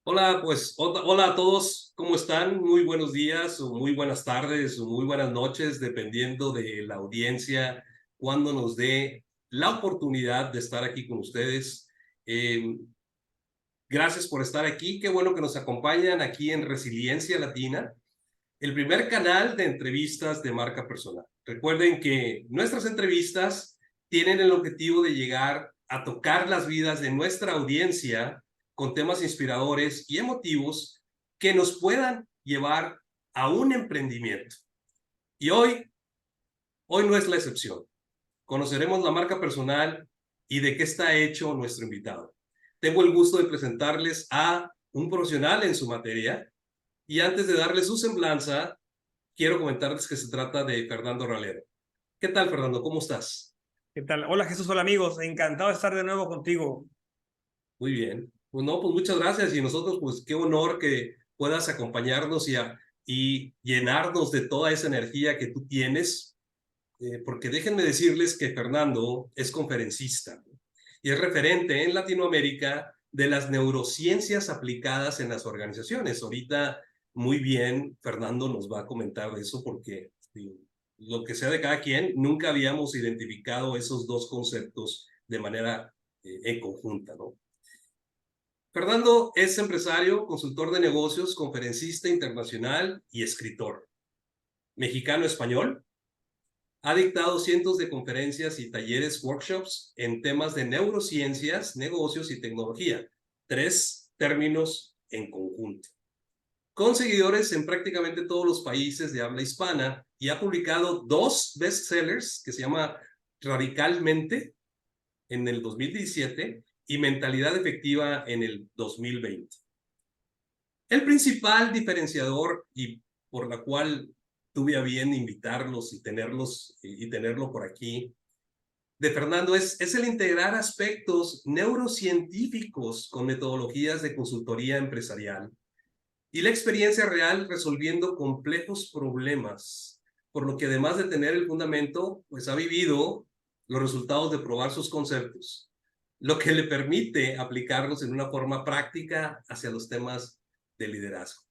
Hola, pues hola a todos, ¿cómo están? Muy buenos días o muy buenas tardes o muy buenas noches, dependiendo de la audiencia, cuando nos dé la oportunidad de estar aquí con ustedes. Eh, Gracias por estar aquí, qué bueno que nos acompañan aquí en Resiliencia Latina, el primer canal de entrevistas de marca personal. Recuerden que nuestras entrevistas tienen el objetivo de llegar a tocar las vidas de nuestra audiencia con temas inspiradores y emotivos que nos puedan llevar a un emprendimiento. Y hoy no es la excepción. Conoceremos la marca personal y de qué está hecho nuestro invitado. Tengo el gusto de presentarles a un profesional en su materia y antes de darle su semblanza, quiero comentarles que se trata de Fernando Ralero. ¿Qué tal, Fernando? ¿Cómo estás? ¿Qué tal? Hola Jesús, hola amigos, encantado de estar de nuevo contigo. Muy bien. Pues no, pues muchas gracias. Y nosotros, pues qué honor que puedas acompañarnos y llenarnos de toda esa energía que tú tienes, porque déjenme decirles que Fernando es conferencista y es referente en Latinoamérica de las neurociencias aplicadas en las organizaciones. Ahorita, muy bien, Fernando nos va a comentar de eso porque lo que sea de cada quien, nunca habíamos identificado esos dos conceptos de manera en conjunta, ¿no? Fernando es empresario, consultor de negocios, conferencista internacional y escritor. Mexicano-español, ha dictado cientos de conferencias y talleres, workshops en temas de neurociencias, negocios y tecnología, tres términos en conjunto. Con seguidores en prácticamente todos los países de habla hispana y ha publicado dos bestsellers que se llama Radicalmente en el 2017 y Mentalidad Efectiva en el 2020. El principal diferenciador y por la cual tuve a bien invitarlos y tenerlo por aquí de Fernando es el integrar aspectos neurocientíficos con metodologías de consultoría empresarial y la experiencia real resolviendo complejos problemas, por lo que además de tener el fundamento, pues ha vivido los resultados de probar sus conceptos, lo que le permite aplicarlos en una forma práctica hacia los temas de liderazgo,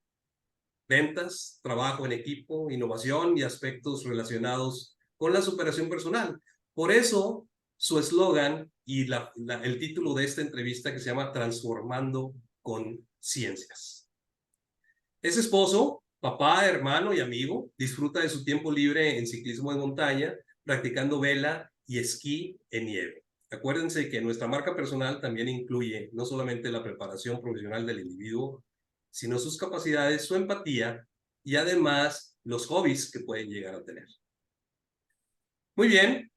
ventas, trabajo en equipo, innovación y aspectos relacionados con la superación personal. Por eso, su eslogan y el título de esta entrevista que se llama Transformando con Ciencias. Es esposo, papá, hermano y amigo. Disfruta de su tiempo libre en ciclismo de montaña, practicando vela y esquí en nieve. Acuérdense que nuestra marca personal también incluye no solamente la preparación profesional del individuo, sino sus capacidades, su empatía y además los hobbies que pueden llegar a tener. Muy bien,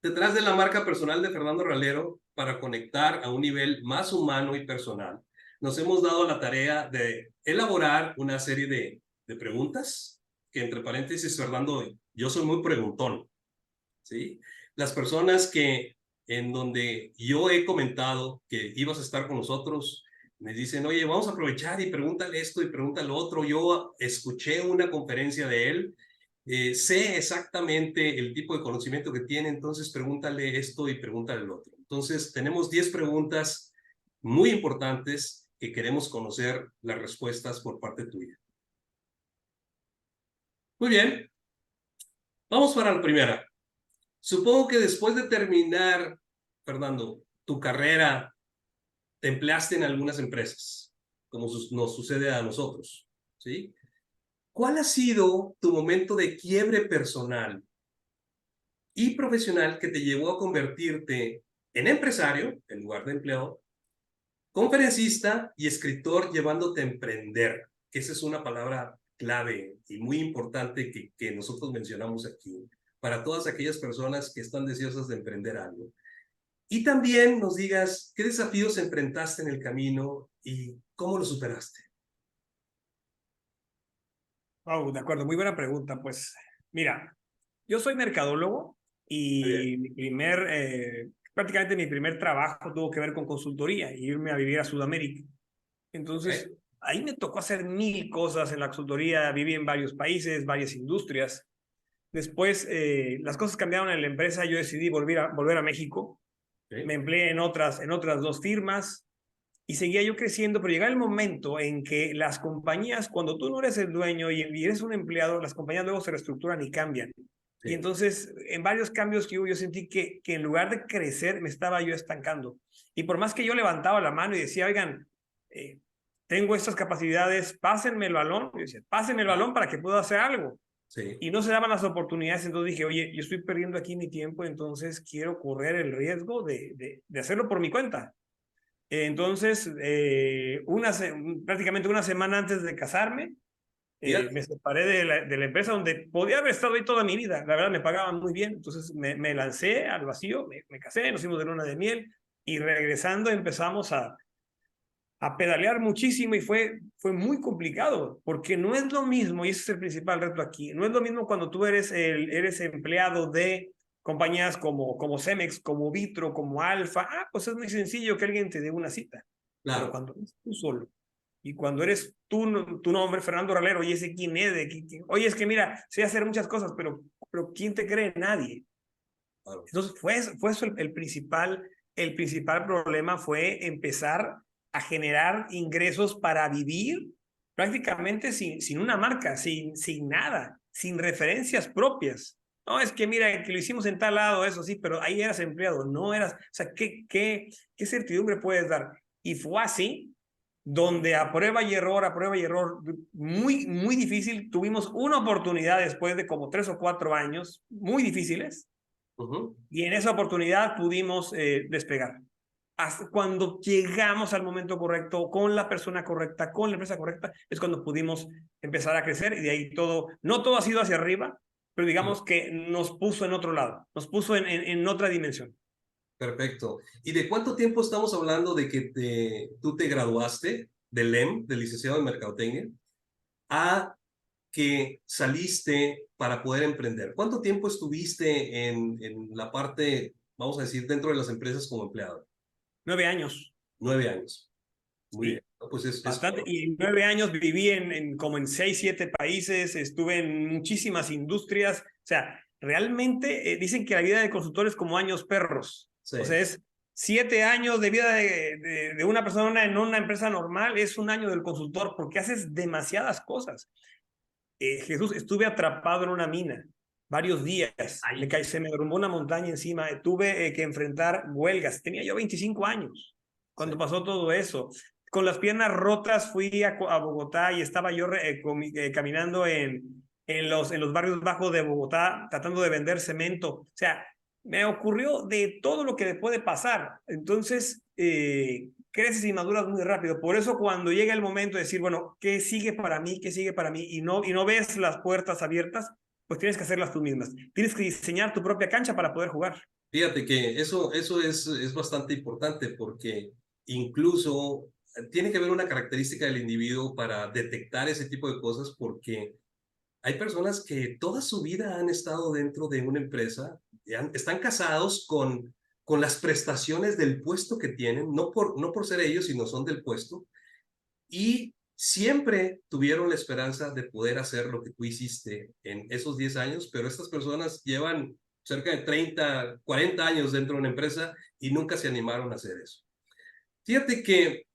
detrás de la marca personal de Fernando Ralero, para conectar a un nivel más humano y personal, nos hemos dado la tarea de elaborar una serie de preguntas, que entre paréntesis, Fernando, yo soy muy preguntón, ¿sí? Las personas que en donde yo he comentado que ibas a estar con nosotros, me dicen, oye, vamos a aprovechar y pregúntale esto y pregúntale lo otro. Yo escuché una conferencia de él, sé exactamente el tipo de conocimiento que tiene, entonces pregúntale esto y pregúntale lo otro. Entonces, tenemos 10 preguntas muy importantes que queremos conocer las respuestas por parte tuya. Muy bien, vamos para la primera. Supongo que después de terminar, Fernando, tu carrera, te empleaste en algunas empresas, como nos sucede a nosotros, ¿sí? ¿Cuál ha sido tu momento de quiebre personal y profesional que te llevó a convertirte en empresario, en lugar de empleado, conferencista y escritor llevándote a emprender? Que esa es una palabra clave y muy importante que nosotros mencionamos aquí para todas aquellas personas que están deseosas de emprender algo. Y también nos digas qué desafíos enfrentaste en el camino y cómo lo superaste. Oh, de acuerdo, muy buena pregunta. Pues mira, yo soy mercadólogo Muy bien. y prácticamente mi primer trabajo tuvo que ver con consultoría y irme a vivir a Sudamérica. Entonces, ¿Eh? ahí me tocó hacer mil cosas en la consultoría, viví en varios países, varias industrias. Después, las cosas cambiaron en la empresa, yo decidí volver a México, ¿Eh? me empleé en otras dos firmas. y seguía yo creciendo, pero llegaba el momento en que las compañías, cuando tú no eres el dueño y eres un empleado, las compañías luego se reestructuran y cambian. Y Sí, entonces, en varios cambios que hubo, yo sentí que en lugar de crecer, me estaba yo estancando. Y por más que yo levantaba la mano y decía, oigan, eh, tengo estas capacidades, pásenme el balón, yo decía, pásenme el balón para que pueda hacer algo. sí. Y no se daban las oportunidades, entonces dije, oye, yo estoy perdiendo aquí mi tiempo, entonces quiero correr el riesgo de hacerlo por mi cuenta. Entonces, prácticamente una semana antes de casarme, Fíjate, me separé de la empresa donde podía haber estado ahí toda mi vida. La verdad, me pagaban muy bien. Entonces, me lancé al vacío, me casé, nos fuimos de luna de miel y regresando empezamos a pedalear muchísimo y fue muy complicado, porque no es lo mismo, y ese es el principal reto aquí, no es lo mismo cuando tú eres empleado de compañías como Cemex, como Vitro, como Alfa, pues es muy sencillo que alguien te dé una cita, pero claro, cuando eres tú solo, y cuando eres tú, tu nombre, Fernando Ralero, oye, ¿ese quién es? Oye, es que mira, sé hacer muchas cosas, pero ¿quién te cree? Nadie. claro. Entonces, fue eso el principal problema fue empezar a generar ingresos para vivir prácticamente sin una marca, sin nada, sin referencias propias. No, es que mira, que lo hicimos en tal lado, eso sí, pero ahí eras empleado, no eras, o sea, ¿qué certidumbre puedes dar? Y fue así, donde a prueba y error, muy, muy difícil, tuvimos una oportunidad después de como 3 o 4 años, muy difíciles, Ujú. y en esa oportunidad pudimos despegar. Hasta cuando llegamos al momento correcto, con la persona correcta, con la empresa correcta, es cuando pudimos empezar a crecer y de ahí todo, no todo ha sido hacia arriba, pero digamos que nos puso en otro lado, nos puso en otra dimensión. Perfecto. ¿Y de cuánto tiempo estamos hablando de que tú te graduaste del LEM, del licenciado en Mercadotecnia, a que saliste para poder emprender? ¿Cuánto tiempo estuviste en la parte, vamos a decir, dentro de las empresas como empleado? 9 años, 9 años. Muy bien. sí, No, pues es bastante. Y en 9 años viví como en 6, 7 países, estuve en muchísimas industrias. O sea, realmente dicen que la vida de consultor es como años perros. sí. O sea, es 7 años de vida de una persona en una empresa normal, es un año del consultor porque haces demasiadas cosas. Jesús, estuve atrapado en una mina varios días, Ay, se me derrumbó una montaña encima, tuve que enfrentar huelgas, tenía yo 25 años sí. cuando pasó todo eso. Con las piernas rotas fui a Bogotá y estaba yo caminando en los barrios bajos de Bogotá tratando de vender cemento. O sea, me ocurrió de todo lo que le puede pasar. Entonces, creces y maduras muy rápido. Por eso cuando llega el momento de decir, bueno, ¿qué sigue para mí? ¿Qué sigue para mí? Y no ves las puertas abiertas, pues tienes que hacerlas tú mismas. Tienes que diseñar tu propia cancha para poder jugar. Fíjate que eso es bastante importante porque incluso tiene que haber una característica del individuo para detectar ese tipo de cosas porque hay personas que toda su vida han estado dentro de una empresa, están casados con las prestaciones del puesto que tienen, no por ser ellos, sino son del puesto, y siempre tuvieron la esperanza de poder hacer lo que tú hiciste en esos 10 años, pero estas personas llevan cerca de 30, 40 años dentro de una empresa y nunca se animaron a hacer eso. Fíjate que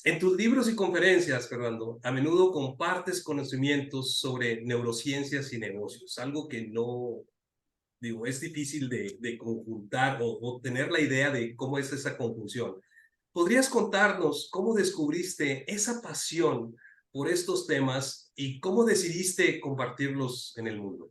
en tus libros y conferencias, Fernando, a menudo compartes conocimientos sobre neurociencias y negocios, algo que no, digo, es difícil de conjuntar o tener la idea de cómo es esa conjunción. ¿Podrías contarnos cómo descubriste esa pasión por estos temas y cómo decidiste compartirlos en el mundo?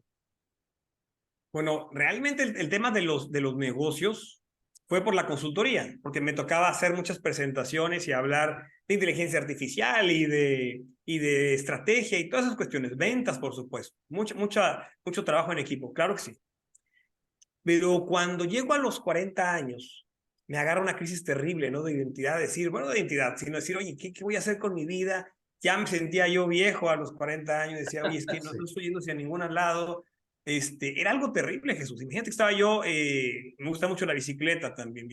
Bueno, realmente el tema de los negocios fue por la consultoría, porque me tocaba hacer muchas presentaciones y hablar de inteligencia artificial y de estrategia y todas esas cuestiones. Ventas, por supuesto. Mucho trabajo en equipo, claro que sí. Pero cuando llego a los 40 años, me agarra una crisis terrible, ¿no? De identidad, decir, bueno, de identidad, sino decir, oye, ¿qué voy a hacer con mi vida? Ya me sentía yo viejo a los 40 años, decía, oye, es que no Sí, estoy yendo hacia ningún lado. Era algo terrible, Jesús. Imagínate que estaba yo, me gusta mucho la bicicleta también,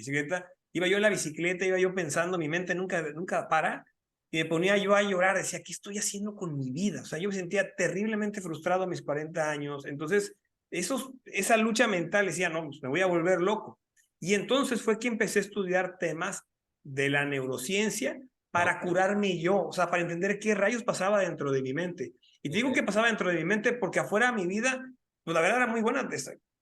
iba yo en la bicicleta, iba yo pensando, mi mente nunca para, y me ponía yo a llorar, decía, ¿qué estoy haciendo con mi vida? O sea, yo me sentía terriblemente frustrado a mis 40 años, entonces esa lucha mental decía, no, pues me voy a volver loco. Y entonces fue que empecé a estudiar temas de la neurociencia para curarme yo, o sea, para entender qué rayos pasaba dentro de mi mente. Y te digo que pasaba dentro de mi mente porque afuera mi vida, pues la verdad era muy buena.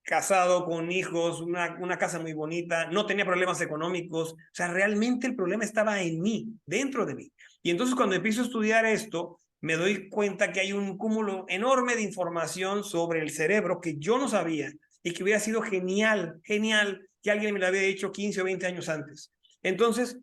Casado, con hijos, una casa muy bonita, no tenía problemas económicos. O sea, realmente el problema estaba en mí, dentro de mí. Y entonces cuando empiezo a estudiar esto, me doy cuenta que hay un cúmulo enorme de información sobre el cerebro que yo no sabía y que hubiera sido genial, genial que alguien me lo había dicho 15 o 20 años antes. Entonces,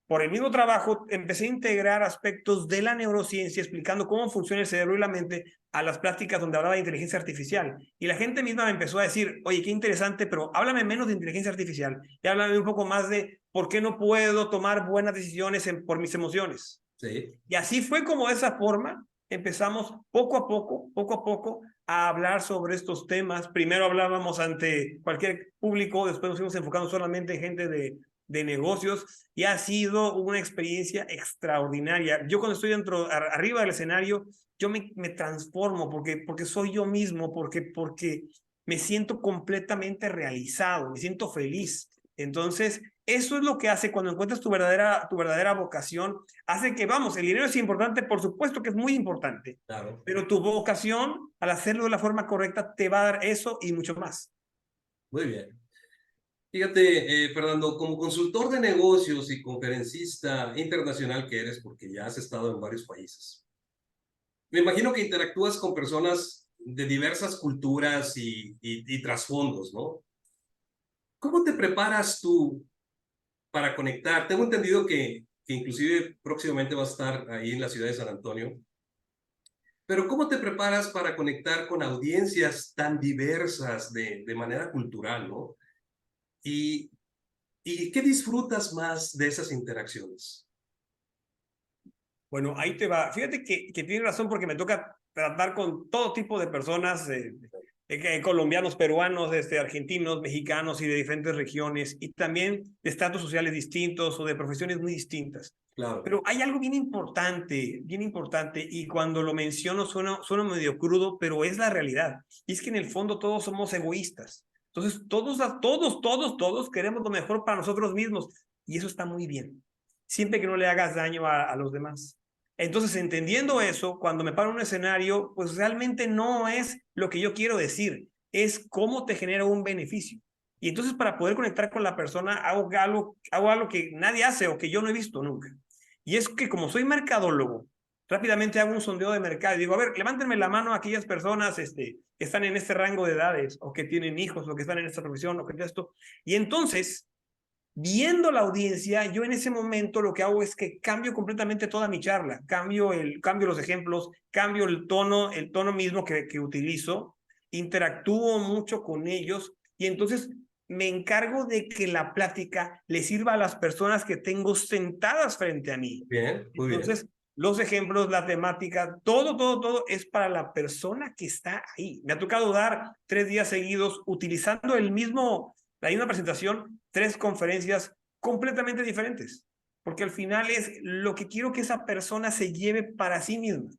por el mismo trabajo, empecé a integrar aspectos de la neurociencia explicando cómo funciona el cerebro y la mente a las prácticas donde hablaba de inteligencia artificial. Y la gente misma me empezó a decir, oye, qué interesante, pero háblame menos de inteligencia artificial y háblame un poco más de por qué no puedo tomar buenas decisiones por mis emociones. Sí. Y así fue como de esa forma empezamos poco a poco, a hablar sobre estos temas. Primero hablábamos ante cualquier público, después nos fuimos enfocando solamente en gente de negocios y ha sido una experiencia extraordinaria. Yo cuando estoy arriba del escenario, yo me transformo porque soy yo mismo, porque me siento completamente realizado, me siento feliz. Entonces, eso es lo que hace cuando encuentras tu verdadera vocación, hace que, vamos, el dinero es importante, por supuesto que es muy importante, Claro. pero tu vocación, al hacerlo de la forma correcta, te va a dar eso y mucho más. Muy bien. Fíjate, Fernando, como consultor de negocios y conferencista internacional que eres, porque ya has estado en varios países, me imagino que interactúas con personas de diversas culturas y trasfondos, ¿no? ¿Cómo te preparas tú para conectar? Tengo entendido que inclusive próximamente vas a estar ahí en la ciudad de San Antonio, pero ¿cómo te preparas para conectar con audiencias tan diversas de manera cultural, ¿no? Y, ¿Y qué disfrutas más de esas interacciones? Bueno, ahí te va. Fíjate que tienes razón porque me toca tratar con todo tipo de personas, colombianos, peruanos, argentinos, mexicanos y de diferentes regiones, y también de estratos sociales distintos o de profesiones muy distintas. Claro. Pero hay algo bien importante, y cuando lo menciono suena medio crudo, pero es la realidad. Y es que en el fondo todos somos egoístas. Entonces, todos queremos lo mejor para nosotros mismos, y eso está muy bien, siempre que no le hagas daño a los demás. Entonces, entendiendo eso, cuando me paro en un escenario, pues realmente no es lo que yo quiero decir, es cómo te genera un beneficio. Y entonces, para poder conectar con la persona, hago algo que nadie hace o que yo no he visto nunca. Y es que como soy mercadólogo, rápidamente hago un sondeo de mercado y digo, a ver, levántenme la mano a aquellas personas que están en este rango de edades o que tienen hijos o que están en esta profesión o que esto. Y entonces, viendo la audiencia, yo en ese momento lo que hago es que cambio completamente toda mi charla, cambio los ejemplos, cambio el tono mismo que utilizo, interactúo mucho con ellos y entonces me encargo de que la plática le sirva a las personas que tengo sentadas frente a mí. Bien, muy bien. Entonces, los ejemplos, la temática, todo es para la persona que está ahí. Me ha tocado dar 3 días seguidos utilizando la misma presentación, 3 conferencias completamente diferentes, porque al final es lo que quiero que esa persona se lleve para sí misma,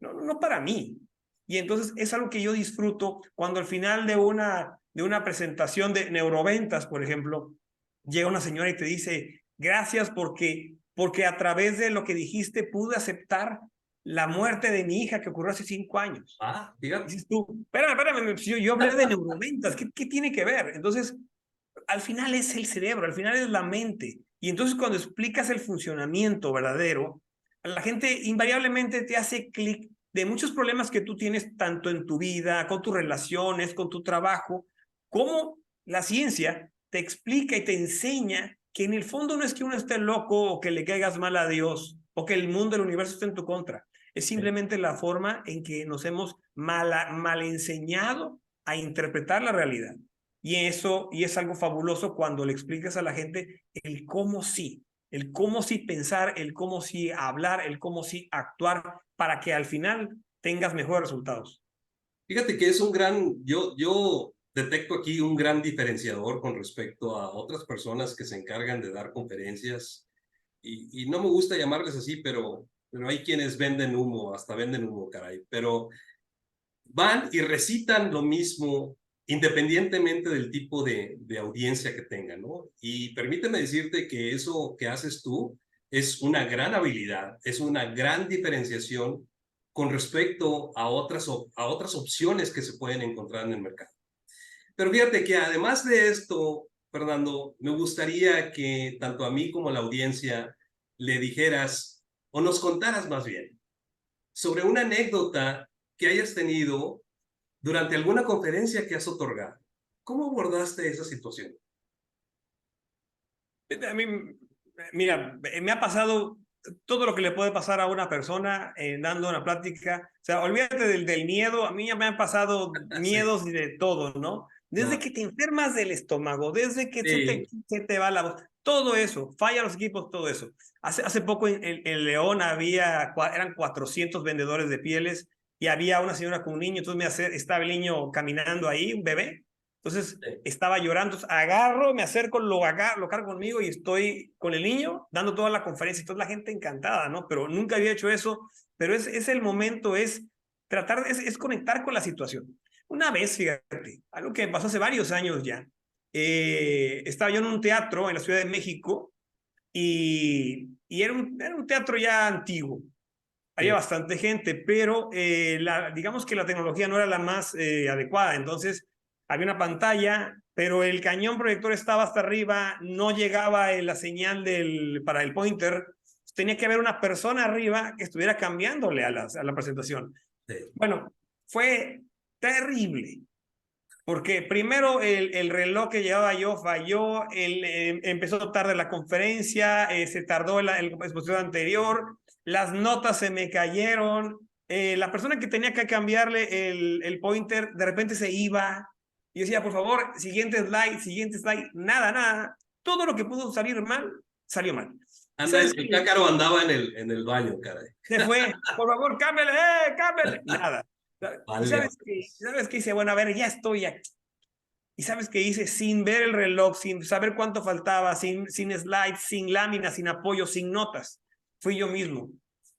no para mí. Y entonces es algo que yo disfruto cuando al final de una presentación de neuroventas, por ejemplo, llega una señora y te dice, gracias porque a través de lo que dijiste pude aceptar la muerte de mi hija que ocurrió hace 5 años. Ah, fíjate. Dices tú, espérame, yo hablé de neuroventas, ¿qué tiene que ver? Entonces, al final es el cerebro, al final es la mente. Y entonces cuando explicas el funcionamiento verdadero, la gente invariablemente te hace clic de muchos problemas que tú tienes tanto en tu vida, con tus relaciones, con tu trabajo, como la ciencia te explica y te enseña que en el fondo no es que uno esté loco o que le caigas mal a Dios o que el mundo, el universo esté en tu contra. Es simplemente la forma en que nos hemos mal enseñado a interpretar la realidad. Y es algo fabuloso cuando le explicas a la gente el cómo sí pensar, el cómo sí hablar, el cómo sí actuar para que al final tengas mejores resultados. Fíjate que es yo detecto aquí un gran diferenciador con respecto a otras personas que se encargan de dar conferencias y no me gusta llamarles así, pero hay quienes venden humo, hasta venden humo, caray, pero van y recitan lo mismo independientemente del tipo de audiencia que tengan, ¿no? Y permíteme decirte que eso que haces tú es una gran habilidad, es una gran diferenciación con respecto a a otras opciones que se pueden encontrar en el mercado. Pero fíjate que además de esto, Fernando, me gustaría que tanto a mí como a la audiencia le dijeras, o nos contaras más bien, sobre una anécdota que hayas tenido durante alguna conferencia que has otorgado. ¿Cómo abordaste esa situación? A mí, mira, me ha pasado todo lo que le puede pasar a una persona dando una plática. O sea, olvídate del miedo. A mí ya me han pasado Sí, miedos y de todo, ¿no? Desde claro. que te enfermas del estómago, desde que Sí, se te va la voz, todo eso, falla los equipos, todo eso. Hace poco en León eran 400 vendedores de pieles y había una señora con un niño, entonces estaba el niño caminando ahí, un bebé. Entonces sí, estaba llorando, entonces agarro, me acerco, lo cargo conmigo y estoy con el niño dando toda la conferencia y toda la gente encantada, ¿no? Pero nunca había hecho eso, pero es el momento, es tratar, es conectar con la situación. Una vez, fíjate, algo que pasó hace varios años ya, estaba yo en un teatro en la Ciudad de México y era un teatro ya antiguo. Había sí, bastante gente, pero digamos que la tecnología no era la más adecuada. Entonces, había una pantalla, pero el cañón proyector estaba hasta arriba, no llegaba la señal para el pointer. Tenía que haber una persona arriba que estuviera cambiándole a la presentación. sí. Bueno, fue terrible. Porque primero el reloj que llevaba yo falló, empezó tarde la conferencia, se tardó el expositor anterior, las notas se me cayeron, la persona que tenía que cambiarle el pointer de repente se iba. Y yo decía, por favor, siguiente slide, nada, nada. Todo lo que pudo salir mal, salió mal. ¿Y Anda, sabes el qué? cácaro andaba en el baño, caray. Se fue, por favor, cámbiale, cámbiale, nada. ¿Y Válgame. sabes qué? Dice, bueno, a ver, ya estoy aquí. ¿Y sabes qué hice? Sin ver el reloj, sin saber cuánto faltaba, sin slides, sin láminas, sin apoyo, sin notas. Fui yo mismo.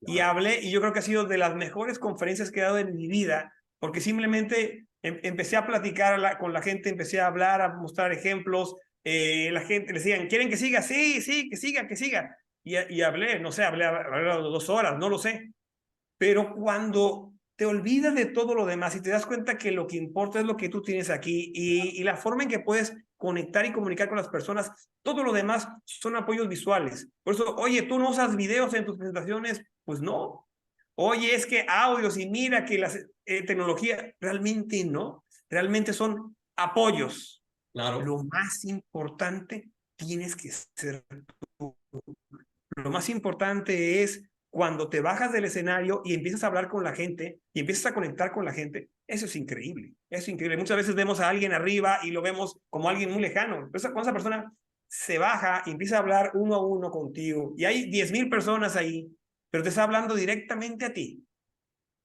Y Wow. hablé, y yo creo que ha sido de las mejores conferencias que he dado en mi vida, porque simplemente empecé a platicar con la gente, empecé a hablar, a mostrar ejemplos. La gente le decían, ¿quieren que siga? Sí, sí, que siga, que siga. Y hablé, no sé, hablé 2 horas, no lo sé. Pero cuando te olvidas de todo lo demás y te das cuenta que lo que importa es lo que tú tienes aquí y la forma en que puedes conectar y comunicar con las personas, todo lo demás son apoyos visuales. Por eso, oye, ¿tú no usas videos en tus presentaciones? Pues no. Oye, es que audios y mira que la tecnología, realmente no. Realmente son apoyos. Claro. Lo más importante tienes que ser tú. Lo más importante es cuando te bajas del escenario y empiezas a hablar con la gente y empiezas a conectar con la gente. Eso es increíble. Eso es increíble. Muchas veces vemos a alguien arriba y lo vemos como alguien muy lejano. Pero cuando esa persona se baja y empieza a hablar uno a uno contigo y hay 10,000 personas ahí, pero te está hablando directamente a ti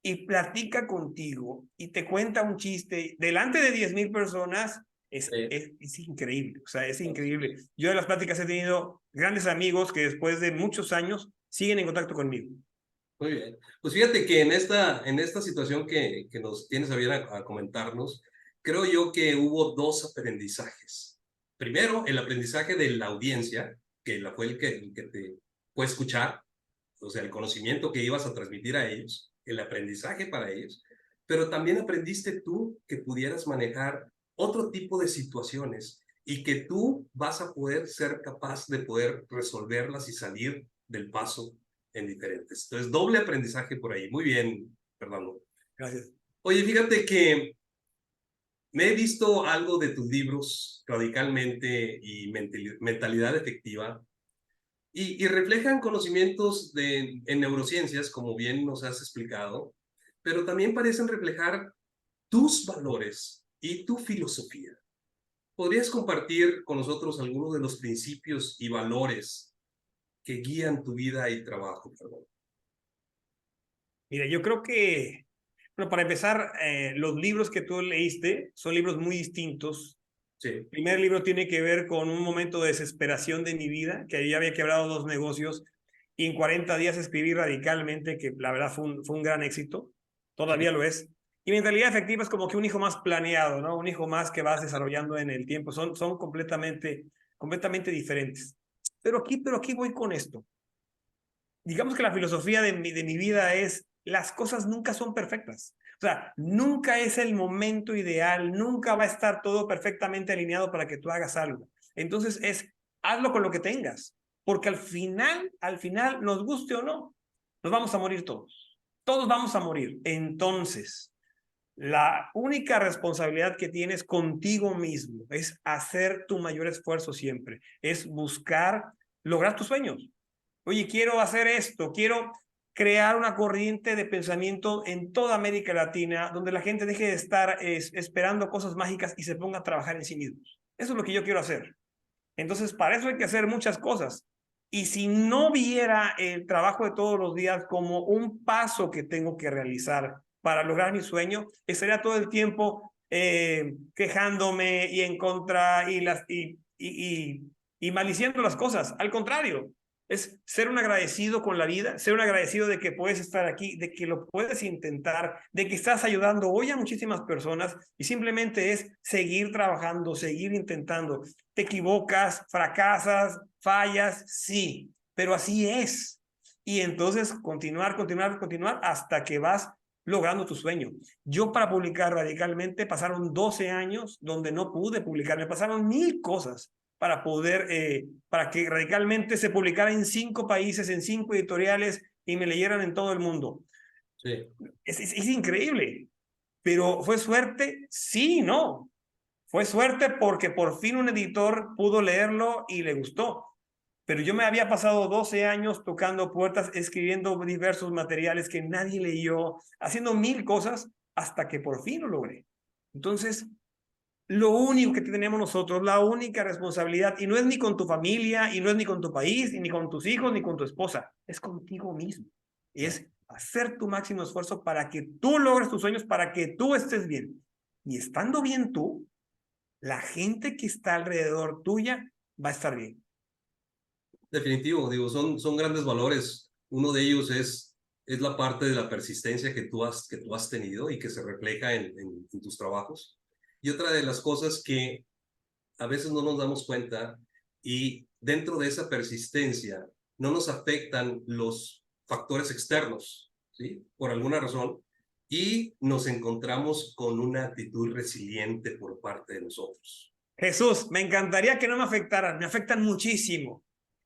y platica contigo y te cuenta un chiste delante de 10,000 personas, Sí. es increíble. O sea, es increíble. Yo de las pláticas he tenido grandes amigos que después de muchos años siguen en contacto conmigo. Muy bien. Pues fíjate que en esta situación que nos tienes a bien a comentarnos, creo yo que hubo dos aprendizajes. Primero, el aprendizaje de la audiencia, que fue el que te fue escuchar, o sea, el conocimiento que ibas a transmitir a ellos, el aprendizaje para ellos, pero también aprendiste tú que pudieras manejar otro tipo de situaciones y que tú vas a poder ser capaz de poder resolverlas y salir del paso en diferentes. Entonces, doble aprendizaje por ahí. Muy bien, Fernando. Gracias. Oye, fíjate que me he visto algo de tus libros, Radicalmente y Mentalidad Efectiva, y reflejan conocimientos en neurociencias, como bien nos has explicado, pero también parecen reflejar tus valores y tu filosofía. ¿Podrías compartir con nosotros algunos de los principios y valores que guían tu vida y trabajo? Perdón. Mira, yo creo que, bueno, para empezar, los libros que tú leíste son libros muy distintos. Sí, El primer libro tiene que ver con un momento de desesperación de mi vida, que ya había quebrado 2 negocios y en 40 días escribí radicalmente, que la verdad fue un gran éxito, sí, todavía lo es. Y mentalidad efectiva es como que un hijo más planeado, ¿no? Un hijo más que vas desarrollando en el tiempo. Son completamente diferentes. Pero aquí voy con esto. digamos que la filosofía de mi vida es, las cosas nunca son perfectas. O sea, nunca es el momento ideal, nunca va a estar todo perfectamente alineado para que tú hagas algo. Entonces hazlo con lo que tengas, porque al final, nos guste o no, nos vamos a morir todos. Todos vamos a morir. Entonces, la única responsabilidad que tienes contigo mismo es hacer tu mayor esfuerzo siempre, es buscar lograr tus sueños. Oye, quiero hacer esto, quiero crear una corriente de pensamiento en toda América Latina donde la gente deje de estar esperando cosas mágicas y se ponga a trabajar en sí mismos. Eso es lo que yo quiero hacer. Entonces, para eso hay que hacer muchas cosas. Y si no viera el trabajo de todos los días como un paso que tengo que realizar para lograr mi sueño, estaría todo el tiempo quejándome y en contra y maliciando las cosas. Al contrario, es ser un agradecido con la vida, ser un agradecido de que puedes estar aquí, de que lo puedes intentar, de que estás ayudando hoy a muchísimas personas y simplemente es seguir trabajando, seguir intentando. Te equivocas, fracasas, fallas, sí, pero así es. Y entonces continuar hasta que vas logrando tu sueño. Yo para publicar radicalmente pasaron 12 años donde no pude publicar, me pasaron 1000 cosas para que radicalmente se publicara en 5 países, en 5 editoriales y me leyeran en todo el mundo. Sí. Es increíble, pero ¿fue suerte? Sí, no. Fue suerte porque por fin un editor pudo leerlo y le gustó. Pero yo me había pasado 12 años tocando puertas, escribiendo diversos materiales que nadie leyó, haciendo 1000 cosas hasta que por fin lo logré. Entonces, lo único que tenemos nosotros, la única responsabilidad, y no es ni con tu familia, y no es ni con tu país, ni con tus hijos, ni con tu esposa, es contigo mismo. Y es hacer tu máximo esfuerzo para que tú logres tus sueños, para que tú estés bien. Y estando bien tú, la gente que está alrededor tuya va a estar bien. Definitivo, digo, son grandes valores. Uno de ellos es la parte de la persistencia que tú has tenido y que se refleja en tus trabajos. Y otra de las cosas que a veces no nos damos cuenta y dentro de esa persistencia no nos afectan los factores externos, ¿sí? Por alguna razón, y nos encontramos con una actitud resiliente por parte de nosotros. Jesús, me encantaría que no me afectaran, me afectan muchísimo.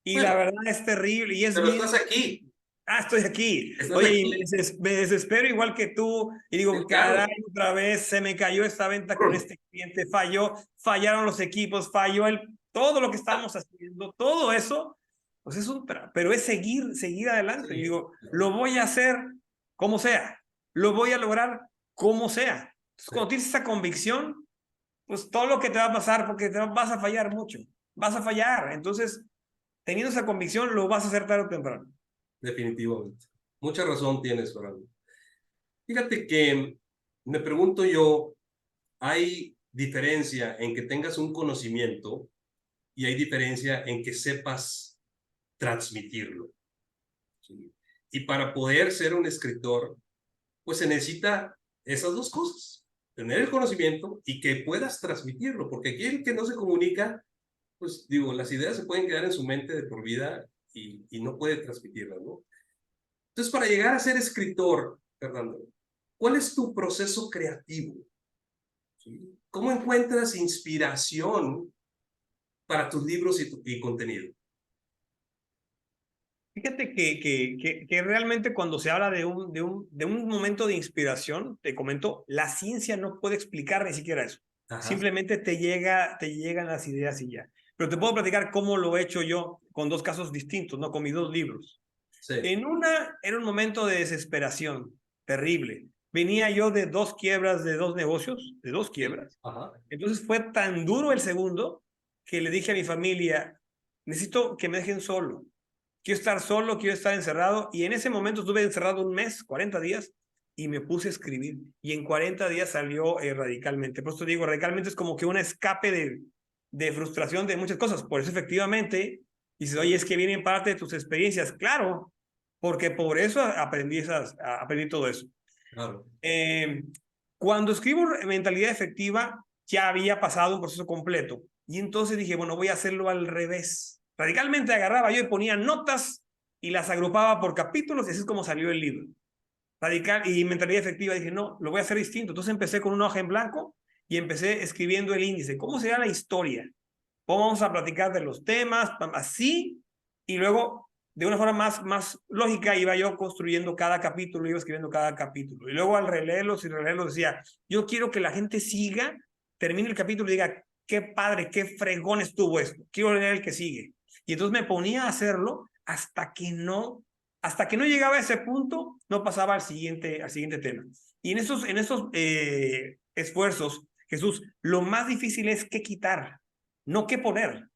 Y la Bueno, verdad es terrible y es pero bien. estás aquí, Estoy aquí. estás Oye, y aquí. me desespero igual que tú. Y digo, caray, Claro, otra vez se me cayó esta venta con este cliente, fallaron los equipos, todo lo que estamos haciendo, todo eso, pues pero es seguir adelante. Y sí, digo, lo voy a hacer como sea, lo voy a lograr como sea. Entonces, sí, cuando tienes esa convicción, pues todo lo que te va a pasar, porque vas a fallar mucho, vas a fallar. Entonces, teniendo esa convicción, lo vas a hacer tarde o temprano. definitivamente. Mucha razón tienes, Fernando. Fíjate que me pregunto yo, ¿hay diferencia en que tengas un conocimiento y hay diferencia en que sepas transmitirlo? ¿Sí? Y para poder ser un escritor, pues se necesita esas dos cosas, tener el conocimiento y que puedas transmitirlo, porque aquí el que no se comunica, pues digo, las ideas se pueden quedar en su mente de por vida y no puede transmitirlas, ¿no? Entonces, para llegar a ser escritor, Fernando, ¿cuál es tu proceso creativo? ¿Sí? ¿Cómo encuentras inspiración para tus libros y contenido? Fíjate que realmente cuando se habla de un momento de inspiración, te comento, la ciencia no puede explicar ni siquiera eso. Ajá, Simplemente te llegan las ideas y ya. Pero te puedo platicar cómo lo he hecho yo con 2 casos distintos, ¿no? Con mis 2 libros. sí, Era un momento de desesperación terrible. Venía yo de 2 quiebras de 2 negocios, de 2 sí, quiebras. ajá, Entonces fue tan duro el segundo que le dije a mi familia, necesito que me dejen solo. Quiero estar solo, quiero estar encerrado. Y en ese momento estuve encerrado un mes, 40 días, y me puse a escribir. Y en 40 días salió radicalmente. Por eso digo, radicalmente es como que un escape de frustración de muchas cosas. Por eso efectivamente, dices, oye, es que vienen parte de tus experiencias. Claro, porque por eso aprendí todo eso. claro, Eh, Cuando escribo mentalidad efectiva, ya había pasado un proceso completo. Y entonces dije, bueno, voy a hacerlo al revés. Radicalmente agarraba yo y ponía notas y las agrupaba por capítulos y así es como salió el libro. Radical y mentalidad efectiva. Dije, no, lo voy a hacer distinto. Entonces empecé con una hoja en blanco y empecé escribiendo el índice. ¿Cómo será la historia? Vamos a platicar de los temas, así, y luego de una forma más lógica iba yo construyendo cada capítulo, iba escribiendo cada capítulo. Y luego al releerlos y releerlos decía, yo quiero que la gente siga, termine el capítulo y diga, qué padre, qué fregón estuvo esto. Quiero leer el que sigue. Y entonces me ponía a hacerlo hasta que no llegaba a ese punto, no pasaba al siguiente tema. Y en esos esfuerzos, Jesús, lo más difícil es qué quitar, no qué poner,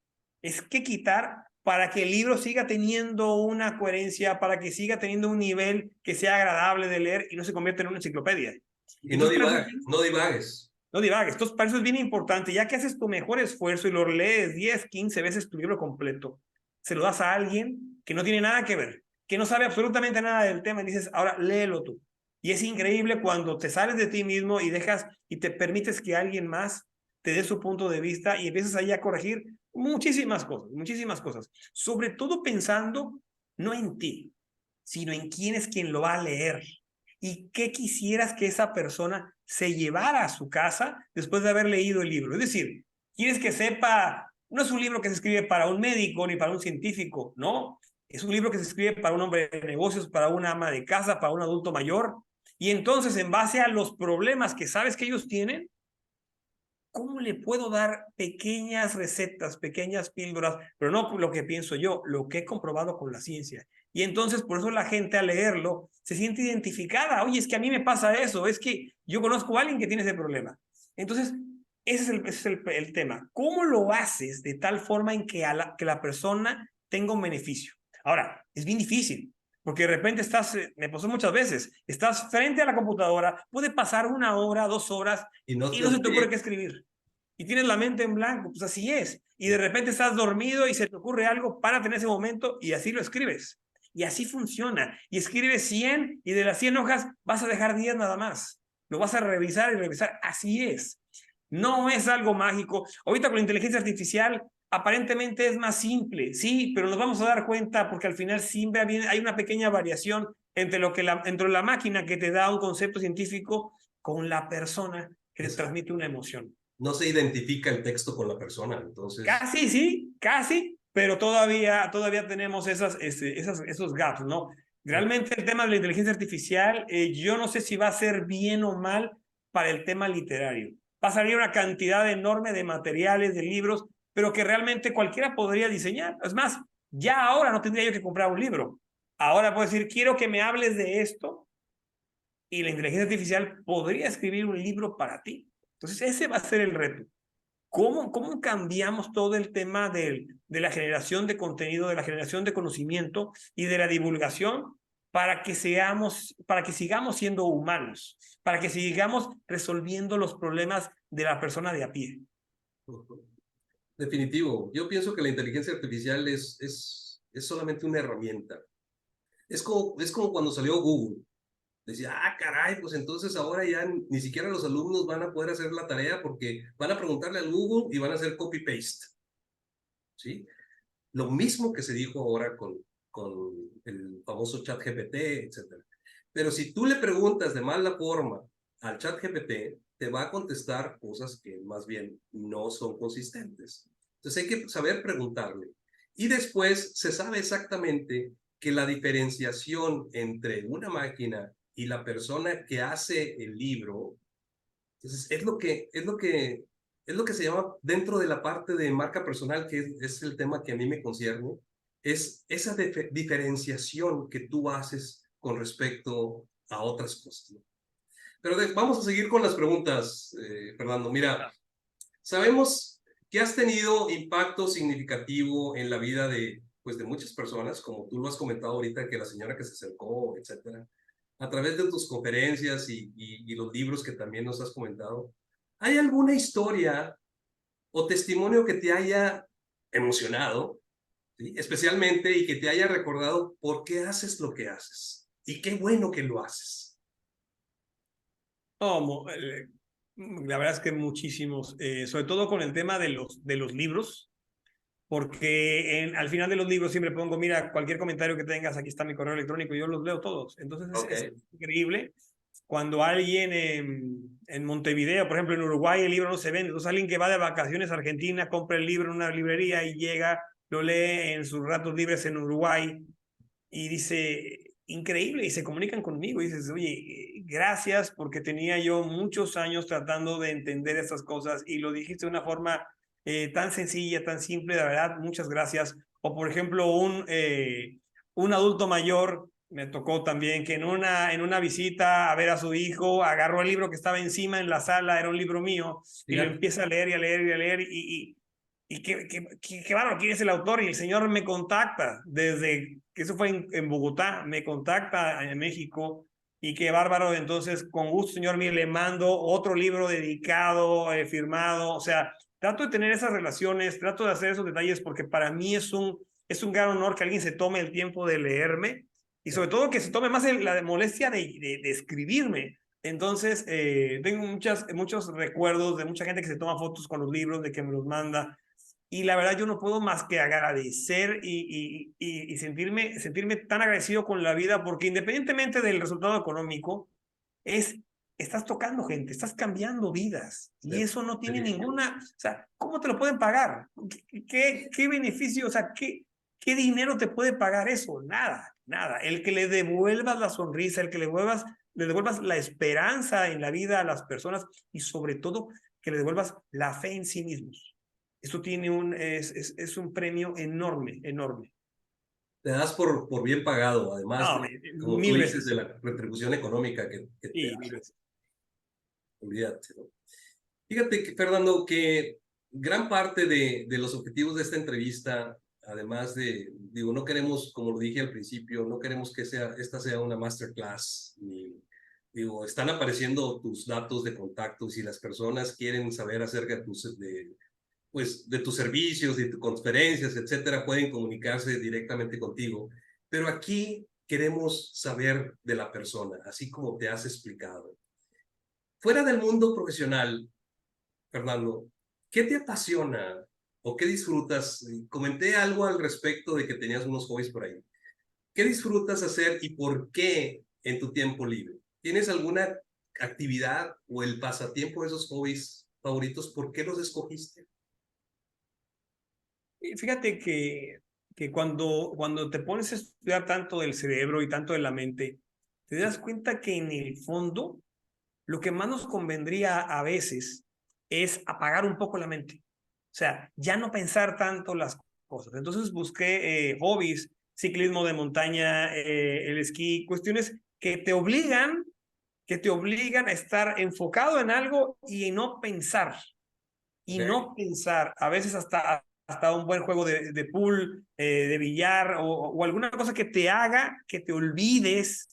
es qué quitar para que el libro siga teniendo una coherencia, para que siga teniendo un nivel que sea agradable de leer y no se convierta en una enciclopedia. Y no, Entonces, no divagues. no divagues. Entonces, para eso es bien importante, ya que haces tu mejor esfuerzo y lo lees 10, 15 veces tu libro completo, se lo das a alguien que no tiene nada que ver, que no sabe absolutamente nada del tema y dices, ahora léelo tú. Y es increíble cuando te sales de ti mismo y dejas y te permites que alguien más te dé su punto de vista y empiezas ahí a corregir muchísimas cosas. Sobre todo pensando no en ti, sino en quién es quien lo va a leer y qué quisieras que esa persona se llevara a su casa después de haber leído el libro. Es decir, quieres que sepa, no es un libro que se escribe para un médico ni para un científico, no, es un libro que se escribe para un hombre de negocios, para una ama de casa, para un adulto mayor. Y entonces, en base a los problemas que sabes que ellos tienen, ¿cómo le puedo dar pequeñas recetas, pequeñas píldoras? Pero no lo que pienso yo, lo que he comprobado con la ciencia. Y entonces, por eso la gente al leerlo se siente identificada. Oye, es que a mí me pasa eso, es que yo conozco a alguien que tiene ese problema. Entonces, ese es el tema. ¿Cómo lo haces de tal forma en que la persona tenga un beneficio? Ahora, es bien difícil, porque de repente me pasó muchas veces, estás frente a la computadora, puede pasar 1 hora, 2 horas, Y no y te no se te ocurre ocurre. qué escribir. Y tienes la mente en blanco, pues así es. Y de repente estás dormido y se te ocurre algo, párate en ese momento y así lo escribes. Y así funciona. Y escribes 100 y de las 100 hojas vas a dejar 10 nada más. Lo vas a revisar y revisar. Así es. No es algo mágico. Ahorita con la inteligencia artificial aparentemente es más simple, sí, pero nos vamos a dar cuenta porque al final siempre hay una pequeña variación entre la máquina que te da un concepto científico con la persona que te Exacto. transmite una emoción. No se identifica el texto con la persona, entonces. Casi, sí, casi, pero todavía tenemos esos gaps, ¿no? Realmente el tema de la inteligencia artificial, yo no sé si va a ser bien o mal para el tema literario. Va a salir una cantidad enorme de materiales, de libros, pero que realmente cualquiera podría diseñar. Es más, ya ahora no tendría yo que comprar un libro. Ahora puedo decir, quiero que me hables de esto y la inteligencia artificial podría escribir un libro para ti. Entonces, ese va a ser el reto. ¿Cómo cambiamos todo el tema de la generación de contenido, de la generación de conocimiento y de la divulgación para que sigamos siendo humanos, para que sigamos resolviendo los problemas de la persona de a pie? Definitivo. Yo pienso que la inteligencia artificial es solamente una herramienta. Es como cuando salió Google. Decía, ah, caray, pues entonces ahora ya ni siquiera los alumnos van a poder hacer la tarea porque van a preguntarle al Google y van a hacer copy-paste. ¿Sí? Lo mismo que se dijo ahora con el famoso chat GPT, etc. Pero si tú le preguntas de mala forma al chat GPT, te va a contestar cosas que más bien no son consistentes. Entonces hay que saber preguntarle. Y después se sabe exactamente que la diferenciación entre una máquina y la persona que hace el libro, entonces es lo que se llama dentro de la parte de marca personal, que es el tema que a mí me concierne, es esa diferenciación que tú haces con respecto a otras cosas, ¿no? Pero vamos a seguir con las preguntas, Fernando. Mira, sabemos que has tenido impacto significativo en la vida pues, de muchas personas, como tú lo has comentado ahorita, que la señora que se acercó, etcétera, a través de tus conferencias y los libros que también nos has comentado. ¿Hay alguna historia o testimonio que te haya emocionado, ¿sí? Especialmente, y que te haya recordado por qué haces lo que haces? Y qué bueno que lo haces. No, la verdad es que muchísimos, sobre todo con el tema de los libros. porque al final de los libros siempre pongo, mira, cualquier comentario que tengas, aquí está mi correo electrónico, yo los leo todos. Entonces es Ok. increíble cuando alguien en Montevideo, por ejemplo, en Uruguay, el libro no se vende. Entonces alguien que va de vacaciones a Argentina, compra el libro en una librería y llega, lo lee en sus ratos libres en Uruguay y dice, increíble, y se comunican conmigo y dices, oye, gracias porque tenía yo muchos años tratando de entender estas cosas y lo dijiste de una forma tan sencilla, tan simple, de verdad, muchas gracias. O por ejemplo, un adulto mayor, me tocó también que en una visita a ver a su hijo, agarró el libro que estaba encima en la sala, era un libro mío, y lo Fíjate. empieza a leer y a leer y a leer y qué bárbaro, quién es el autor, y el señor me contacta desde, que eso fue en Bogotá, me contacta en México, y qué bárbaro, entonces con gusto, señor, mire, le mando otro libro dedicado, firmado, o sea, trato de tener esas relaciones, trato de hacer esos detalles, porque para mí es un gran honor que alguien se tome el tiempo de leerme, y sobre todo que se tome más la molestia de escribirme. Entonces, tengo muchos recuerdos de mucha gente que se toma fotos con los libros, de que me los manda, y la verdad yo no puedo más que agradecer y sentirme tan agradecido con la vida, porque independientemente del resultado económico, es, estás tocando gente, estás cambiando vidas, y eso no tiene Definitivo. ninguna, o sea, ¿cómo te lo pueden pagar? ¿Qué beneficio, o sea, qué dinero te puede pagar eso? Nada, nada. El que le devuelvas la sonrisa, el que le devuelvas la esperanza en la vida a las personas, y sobre todo que le devuelvas la fe en sí mismos. Esto tiene es un premio enorme, enorme. Te das por bien pagado, además No, de, como tú mil dices, de veces. la retribución económica que te Sí, da. mil veces. Olvídate, ¿no? Fíjate, que, Fernando, que gran parte de los objetivos de esta entrevista, además de, digo, no queremos, como lo dije al principio, no queremos que esta sea una masterclass, ni, digo, están apareciendo tus datos de contacto y si las personas quieren saber acerca pues, de tus servicios, de tus conferencias, etcétera, pueden comunicarse directamente contigo. Pero aquí queremos saber de la persona, así como te has explicado. Fuera del mundo profesional, Fernando, ¿qué te apasiona o qué disfrutas? Comenté algo al respecto de que tenías unos hobbies por ahí. ¿Qué disfrutas hacer y por qué en tu tiempo libre? ¿Tienes alguna actividad o el pasatiempo de esos hobbies favoritos? ¿Por qué los escogiste? Y fíjate que cuando te pones a estudiar tanto del cerebro y tanto de la mente, te das cuenta que en el fondo lo que más nos convendría a veces es apagar un poco la mente. O sea, ya no pensar tanto las cosas. Entonces busqué hobbies, ciclismo de montaña, el esquí, cuestiones que te obligan a estar enfocado en algo y no pensar. Y Okay. no pensar, a veces hasta un buen juego de pool, de billar o alguna cosa que te haga que te olvides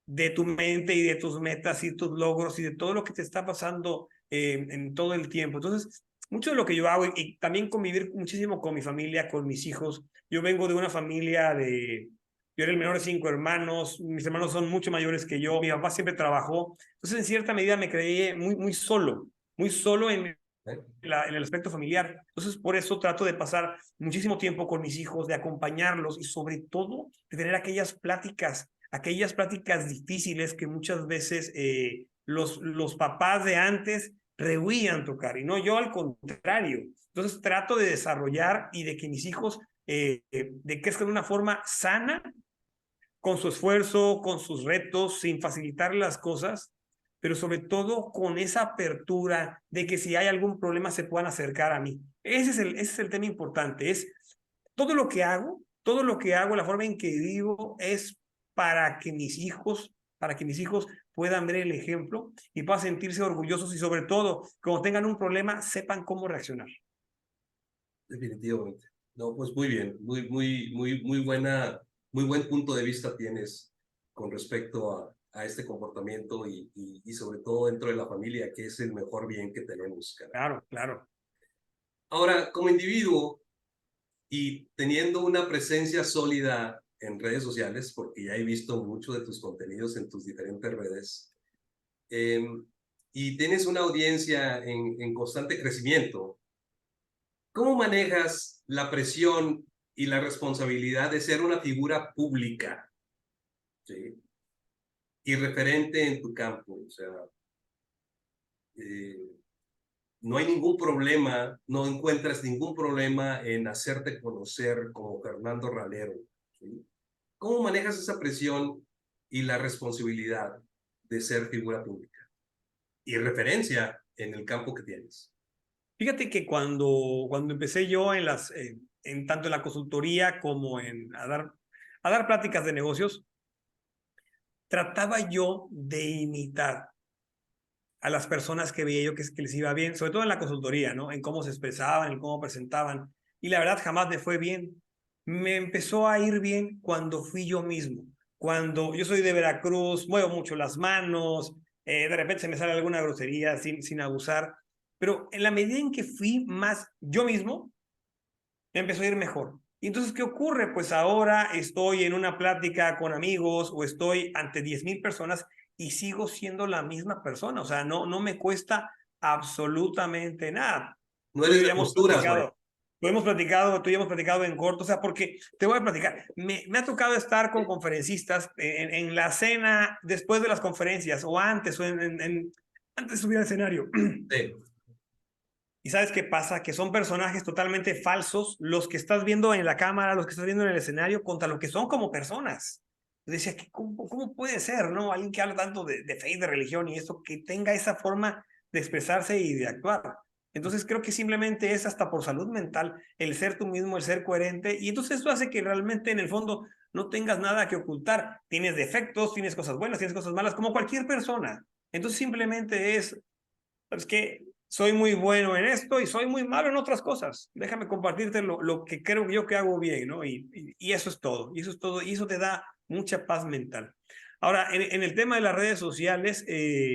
de tu mente y de tus metas y tus logros y de todo lo que te está pasando en todo el tiempo. Entonces, mucho de lo que yo hago y también convivir muchísimo con mi familia, con mis hijos. Yo vengo de una familia yo era el menor de 5 hermanos, mis hermanos son mucho mayores que yo, mi papá siempre trabajó. Entonces, en cierta medida me creí muy solo ¿Eh? en el aspecto familiar. Entonces, por eso trato de pasar muchísimo tiempo con mis hijos, de acompañarlos y sobre todo de tener aquellas pláticas difíciles que muchas veces los papás de antes rehuían tocar y no yo al contrario. Entonces trato de desarrollar y de que mis hijos de crezcan de una forma sana, con su esfuerzo, con sus retos, sin facilitar las cosas, pero sobre todo con esa apertura de que si hay algún problema se puedan acercar a mí. Ese es el tema importante, es todo lo que hago, la forma en que vivo es para que mis hijos puedan ver el ejemplo y puedan sentirse orgullosos y sobre todo, cuando tengan un problema, sepan cómo reaccionar. Definitivamente. No, pues muy bien, muy buen punto de vista tienes con respecto a este comportamiento y sobre todo dentro de la familia, que es el mejor bien que tenemos, cara. Claro, claro. Ahora, como individuo y teniendo una presencia sólida en redes sociales, porque ya he visto mucho de tus contenidos en tus diferentes redes, eh, y tienes una audiencia en constante crecimiento, ¿Cómo manejas la presión y la responsabilidad de ser una figura pública, ¿sí? Y referente en tu campo? O sea, eh, no hay ningún problema, no encuentras ningún problema en hacerte conocer como Fernando Ralero, ¿sí? ¿Cómo manejas esa presión y la responsabilidad de ser figura pública y referencia en el campo que tienes? Fíjate que cuando empecé yo en tanto en la consultoría como a dar pláticas de negocios, trataba yo de imitar a las personas que veía yo que les iba bien, sobre todo en la consultoría, ¿no? En cómo se expresaban, en cómo presentaban. Y la verdad jamás me fue bien. Me empezó a ir bien cuando fui yo mismo. Cuando yo soy de Veracruz, muevo mucho las manos, de repente se me sale alguna grosería sin abusar. Pero en la medida en que fui más yo mismo, me empezó a ir mejor. Y entonces, ¿qué ocurre? Pues ahora estoy en una plática con amigos o estoy ante 10,000 personas y sigo siendo la misma persona. O sea, no me cuesta absolutamente nada. No Tú y eres yo de ya hemos posturas, vaya. platicado. Tú y yo hemos platicado en corto, o sea, porque te voy a platicar. Me ha tocado estar con conferencistas en la cena después de las conferencias o antes, antes de subir al escenario. Sí. ¿Y sabes qué pasa? Que son personajes totalmente falsos los que estás viendo en la cámara, los que estás viendo en el escenario, contra lo que son como personas. Yo decía, ¿cómo puede ser, no? Alguien que habla tanto de fe y de religión y eso, que tenga esa forma de expresarse y de actuar. Entonces creo que simplemente es hasta por salud mental el ser tú mismo, el ser coherente, y entonces eso hace que realmente en el fondo no tengas nada que ocultar. Tienes defectos, tienes cosas buenas, tienes cosas malas, como cualquier persona. Entonces simplemente es que soy muy bueno en esto y soy muy malo en otras cosas. Déjame compartirte lo que creo yo que hago bien, ¿no? Y eso es todo, y eso es todo, y eso te da mucha paz mental. Ahora, en el tema de las redes sociales,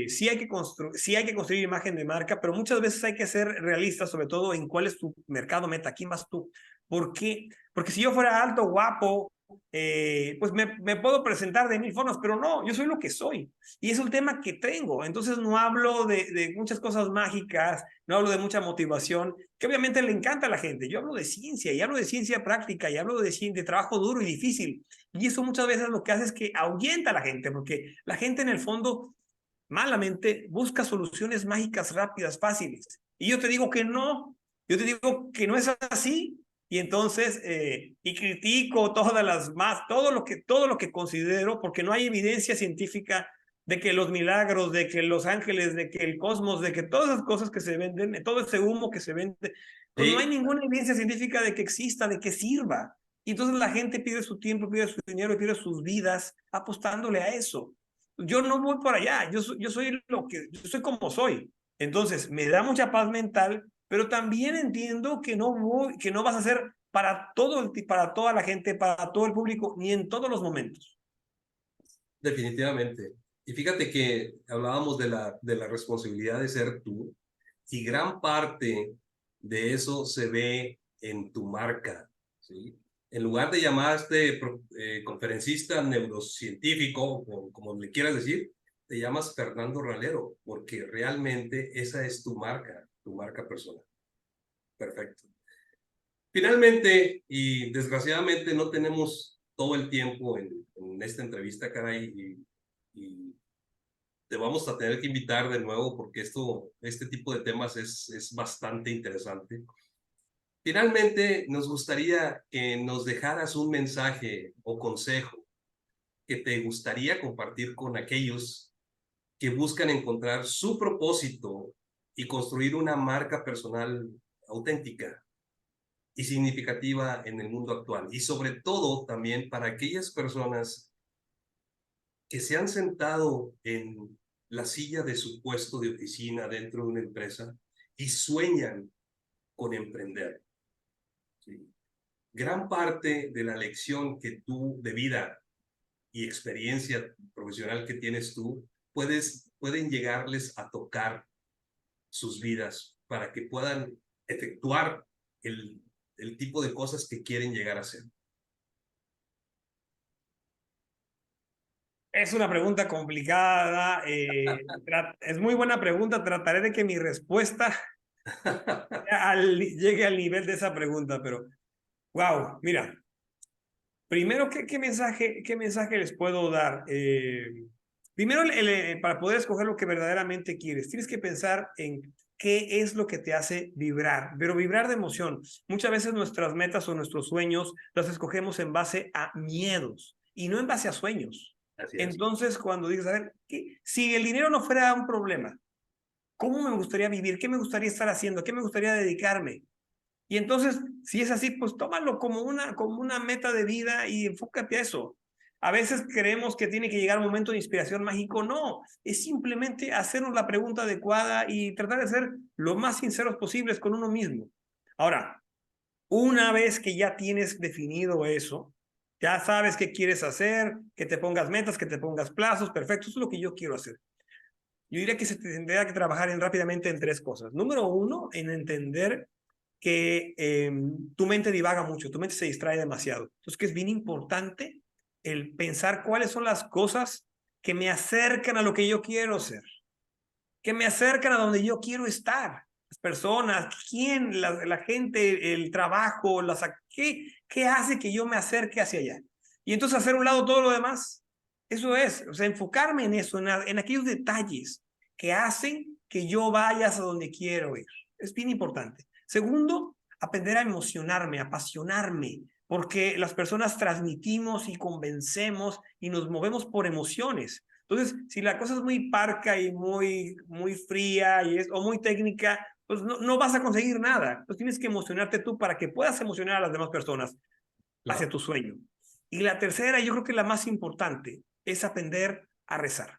sí hay que construir imagen de marca, pero muchas veces hay que ser realistas, sobre todo en cuál es tu mercado meta, quién vas tú. ¿Por qué? Porque si yo fuera alto, guapo, pues me puedo presentar de 1,000 formas, pero no, yo soy lo que soy. Y es un tema que tengo. Entonces no hablo de muchas cosas mágicas, no hablo de mucha motivación, que obviamente le encanta a la gente. Yo hablo de ciencia y hablo de ciencia práctica y hablo de trabajo duro y difícil. Y eso muchas veces lo que hace es que ahuyenta a la gente, porque la gente en el fondo, malamente, busca soluciones mágicas rápidas, fáciles. Y yo te digo que no, yo te digo que no es así. Y entonces, y critico todo lo que considero, porque no hay evidencia científica de que los milagros, de que los ángeles, de que el cosmos, de que todas esas cosas que se venden, todo ese humo que se vende, pues no hay Sí, ninguna evidencia científica de que exista, de que sirva. Y entonces la gente pide su tiempo, pide su dinero, pide sus vidas apostándole a eso. Yo no voy por allá, yo soy como soy. Entonces, me da mucha paz mental, pero también entiendo que no vas a ser para toda la gente, para todo el público, ni en todos los momentos. definitivamente. Y fíjate que hablábamos de la responsabilidad de ser tú, y gran parte de eso se ve en tu marca, ¿sí? En lugar de llamarte conferencista neurocientífico, o como le quieras decir, te llamas Fernando Ralero, porque realmente esa es tu marca personal. Perfecto. Finalmente, y desgraciadamente no tenemos todo el tiempo en esta entrevista, caray, y te vamos a tener que invitar de nuevo porque este tipo de temas es bastante interesante. Finalmente, nos gustaría que nos dejaras un mensaje o consejo que te gustaría compartir con aquellos que buscan encontrar su propósito y construir una marca personal auténtica y significativa en el mundo actual. Y sobre todo también para aquellas personas que se han sentado en la silla de su puesto de oficina dentro de una empresa y sueñan con emprender, ¿sí? Gran parte de la lección que tú, de vida y experiencia profesional que tienes tú, pueden llegarles a tocar sus vidas para que puedan efectuar el tipo de cosas que quieren llegar a hacer. Es una pregunta complicada, es muy buena pregunta, trataré de que mi respuesta llegue al nivel de esa pregunta, pero wow, mira, primero, qué mensaje les puedo dar? Primero, para poder escoger lo que verdaderamente quieres, tienes que pensar en qué es lo que te hace vibrar, pero vibrar de emoción. Muchas veces nuestras metas o nuestros sueños las escogemos en base a miedos y no en base a sueños. Así es. Entonces, cuando dices, a ver, si el dinero no fuera un problema, ¿cómo me gustaría vivir? ¿Qué me gustaría estar haciendo? ¿A qué me gustaría dedicarme? Y entonces, si es así, pues tómalo como una meta de vida y enfócate a eso. A veces creemos que tiene que llegar un momento de inspiración mágico. No, es simplemente hacernos la pregunta adecuada y tratar de ser lo más sinceros posibles con uno mismo. Ahora, una vez que ya tienes definido eso, ya sabes qué quieres hacer, que te pongas metas, que te pongas plazos, perfecto, eso es lo que yo quiero hacer. Yo diría que se tendría que trabajar rápidamente en tres cosas. Número uno, en entender que tu mente divaga mucho, tu mente se distrae demasiado. Entonces, que es bien importante el pensar cuáles son las cosas que me acercan a lo que yo quiero ser, que me acercan a donde yo quiero estar. Las personas, quién, la gente, el trabajo, ¿qué hace que yo me acerque hacia allá? Y entonces hacer un lado todo lo demás. Eso es, o sea, enfocarme en eso, en aquellos detalles que hacen que yo vaya a donde quiero ir. Es bien importante. Segundo, aprender a emocionarme, a apasionarme, porque las personas transmitimos y convencemos y nos movemos por emociones. Entonces, si la cosa es muy parca y muy fría o muy técnica, pues no vas a conseguir nada. Entonces tienes que emocionarte tú para que puedas emocionar a las demás personas hacia Claro. tu sueño. Y la tercera, yo creo que la más importante, es aprender a rezar.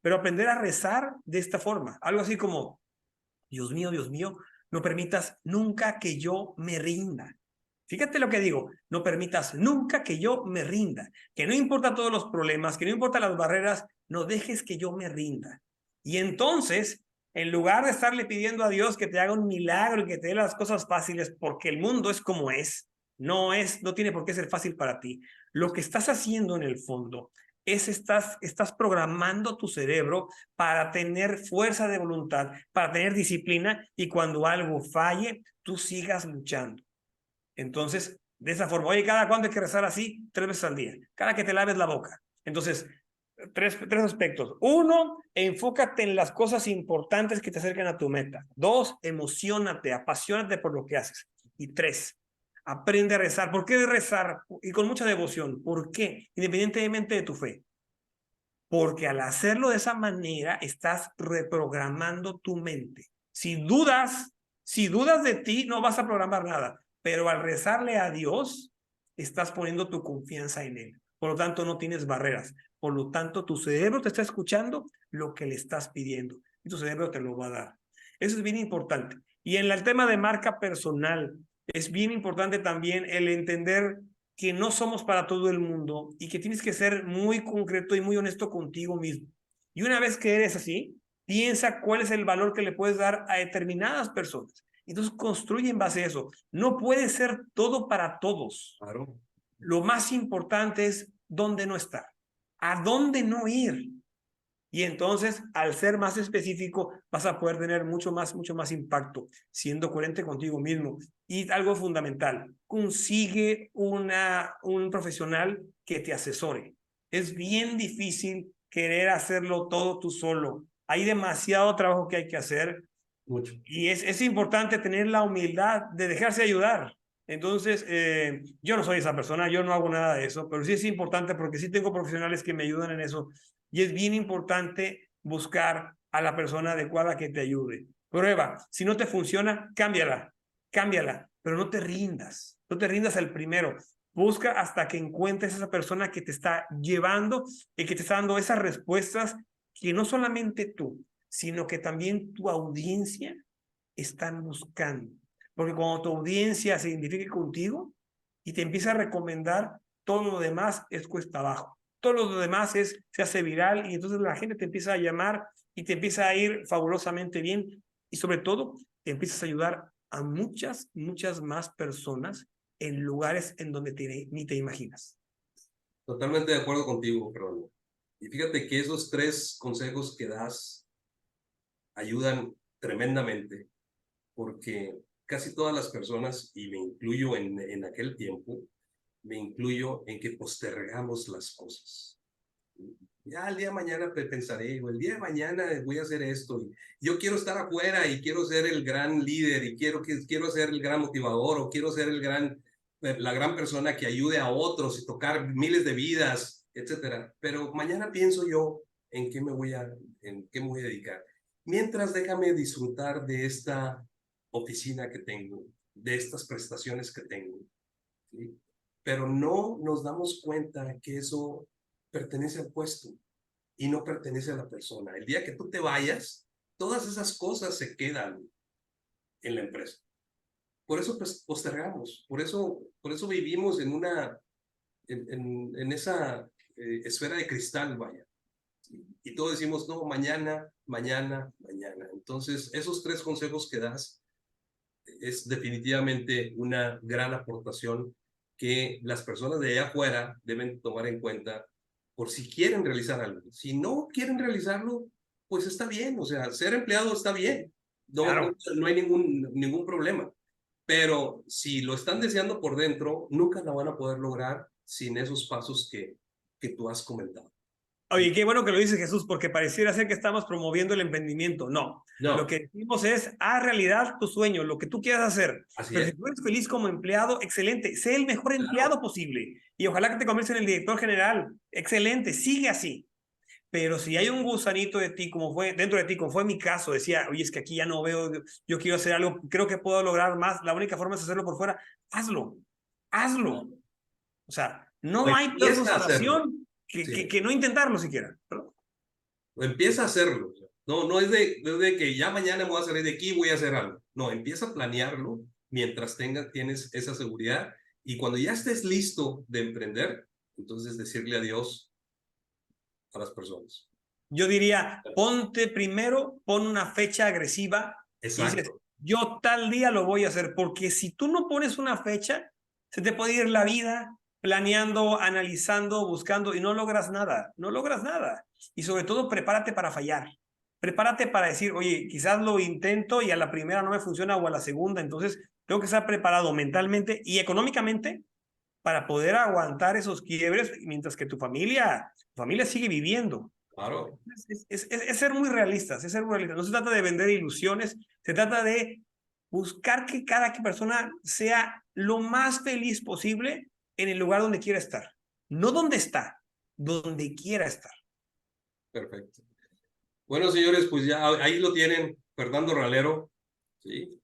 Pero aprender a rezar de esta forma, algo así como, Dios mío, no permitas nunca que yo me rinda. Fíjate lo que digo, no permitas nunca que yo me rinda, que no importa todos los problemas, que no importa las barreras, no dejes que yo me rinda. Y entonces, en lugar de estarle pidiendo a Dios que te haga un milagro y que te dé las cosas fáciles, porque el mundo es como es, no tiene por qué ser fácil para ti. Lo que estás haciendo en el fondo estás programando tu cerebro para tener fuerza de voluntad, para tener disciplina y cuando algo falle, tú sigas luchando. Entonces, de esa forma, oye, ¿cada cuándo hay que rezar así? 3 veces al día, cada que te laves la boca. Entonces, tres aspectos. Uno, enfócate en las cosas importantes que te acercan a tu meta. Dos, emocionate, apasionate por lo que haces. Y tres, aprende a rezar. ¿Por qué rezar? Y con mucha devoción. ¿Por qué? Independientemente de tu fe. Porque al hacerlo de esa manera, estás reprogramando tu mente. Si dudas de ti, no vas a programar nada. Pero al rezarle a Dios, estás poniendo tu confianza en Él. Por lo tanto, no tienes barreras. Por lo tanto, tu cerebro te está escuchando lo que le estás pidiendo. Y tu cerebro te lo va a dar. Eso es bien importante. Y en el tema de marca personal, es bien importante también el entender que no somos para todo el mundo y que tienes que ser muy concreto y muy honesto contigo mismo. Y una vez que eres así, piensa cuál es el valor que le puedes dar a determinadas personas. Entonces construye en base a eso. No puede ser todo para todos. Claro. Lo más importante es dónde no estar, a dónde no ir. Y entonces, al ser más específico, vas a poder tener mucho más impacto, siendo coherente contigo mismo. Y algo fundamental, consigue un profesional que te asesore. Es bien difícil querer hacerlo todo tú solo. Hay demasiado trabajo que hay que hacer Mucho. y es importante tener la humildad de dejarse ayudar. Entonces, yo no soy esa persona, yo no hago nada de eso, pero sí es importante porque sí tengo profesionales que me ayudan en eso y es bien importante buscar a la persona adecuada que te ayude. Prueba, si no te funciona, cámbiala, pero no te rindas, no te rindas al primero. Busca hasta que encuentres a esa persona que te está llevando y que te está dando esas respuestas que no solamente tú, sino que también tu audiencia están buscando. Porque cuando tu audiencia se identifique contigo y te empieza a recomendar, todo lo demás es cuesta abajo. Todo lo demás se hace viral y entonces la gente te empieza a llamar y te empieza a ir fabulosamente bien y sobre todo te empiezas a ayudar a muchas más personas en lugares en donde ni te imaginas. Totalmente de acuerdo contigo, Fernando. Y fíjate que esos tres consejos que das ayudan tremendamente. porque casi todas las personas, y me incluyo en aquel tiempo, me incluyo en que postergamos las cosas. Ya el día de mañana pensaré, o el día de mañana voy a hacer esto. Y yo quiero estar afuera y quiero ser el gran líder y quiero ser el gran motivador o quiero ser la gran persona que ayude a otros y tocar miles de vidas, etcétera. Pero mañana pienso yo en en qué me voy a dedicar. Mientras déjame disfrutar de esta oficina que tengo, de estas prestaciones que tengo, ¿sí? Pero no nos damos cuenta que eso pertenece al puesto y no pertenece a la persona. El día que tú te vayas, todas esas cosas se quedan en la empresa. Por eso pues, postergamos, por eso vivimos en esa esfera de cristal, vaya. Y todos decimos, no, mañana, mañana, mañana. Entonces, esos tres consejos que das es definitivamente una gran aportación que las personas de allá afuera deben tomar en cuenta por si quieren realizar algo. Si no quieren realizarlo, pues está bien, o sea, ser empleado está bien, Claro. no hay ningún problema. Pero si lo están deseando por dentro, nunca la van a poder lograr sin esos pasos que tú has comentado. Oye, qué bueno que lo dice Jesús, porque pareciera ser que estamos promoviendo el emprendimiento. No, lo No, que decimos es, haz realidad tu sueño, lo que tú quieras hacer. así Pero si es, tú eres feliz como empleado, excelente, sé el mejor claro. empleado posible. Y ojalá que te conviertas en el director general. Excelente, sigue así. Pero si hay un gusanito de ti, como fue dentro de ti, como fue mi caso, decía, oye, es que aquí ya no veo, yo quiero hacer algo, creo que puedo lograr más, la única forma es hacerlo por fuera, hazlo, hazlo. O sea, O no hay peor empieza a hacerlo, frustración sí. que no intentarlo siquiera. Empieza a hacerlo. No, no es de que ya mañana me voy a salir de aquí y voy a hacer algo. No, empieza a planearlo mientras tienes esa seguridad y cuando ya estés listo de emprender, entonces decirle adiós a las personas. Yo diría, ponte primero, pon una fecha agresiva y dices, Exacto, yo tal día lo voy a hacer, porque si tú no pones una fecha, se te puede ir la vida planeando, analizando, buscando y no logras nada, no logras nada. Y sobre todo, prepárate para fallar. Prepárate para decir, oye, quizás lo intento y a la primera no me funciona o a la segunda, entonces tengo que estar preparado mentalmente y económicamente para poder aguantar esos quiebres mientras que tu familia sigue viviendo. claro, Es ser muy realistas, es ser muy realistas. No se trata de vender ilusiones, se trata de buscar que cada persona sea lo más feliz posible en el lugar donde quiera estar. No donde está, donde quiera estar. perfecto. Bueno, señores, pues ya ahí lo tienen, Fernando Ralero, ¿sí?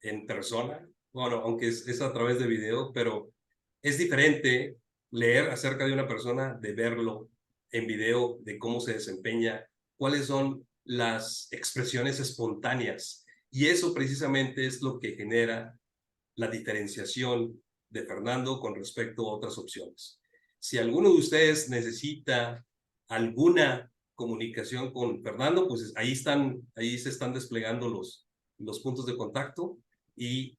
En persona. Bueno, aunque es a través de video, pero es diferente leer acerca de una persona, de verlo en video, de cómo se desempeña, cuáles son las expresiones espontáneas. Y eso precisamente es lo que genera la diferenciación de Fernando con respecto a otras opciones. Si alguno de ustedes necesita alguna comunicación con Fernando, pues ahí se están desplegando los puntos de contacto y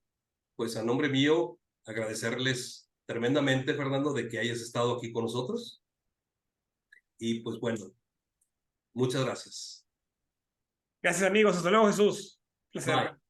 pues a nombre mío agradecerles tremendamente, Fernando, de que hayas estado aquí con nosotros y pues bueno, muchas gracias. Gracias amigos, hasta luego Jesús. Placer. Bye.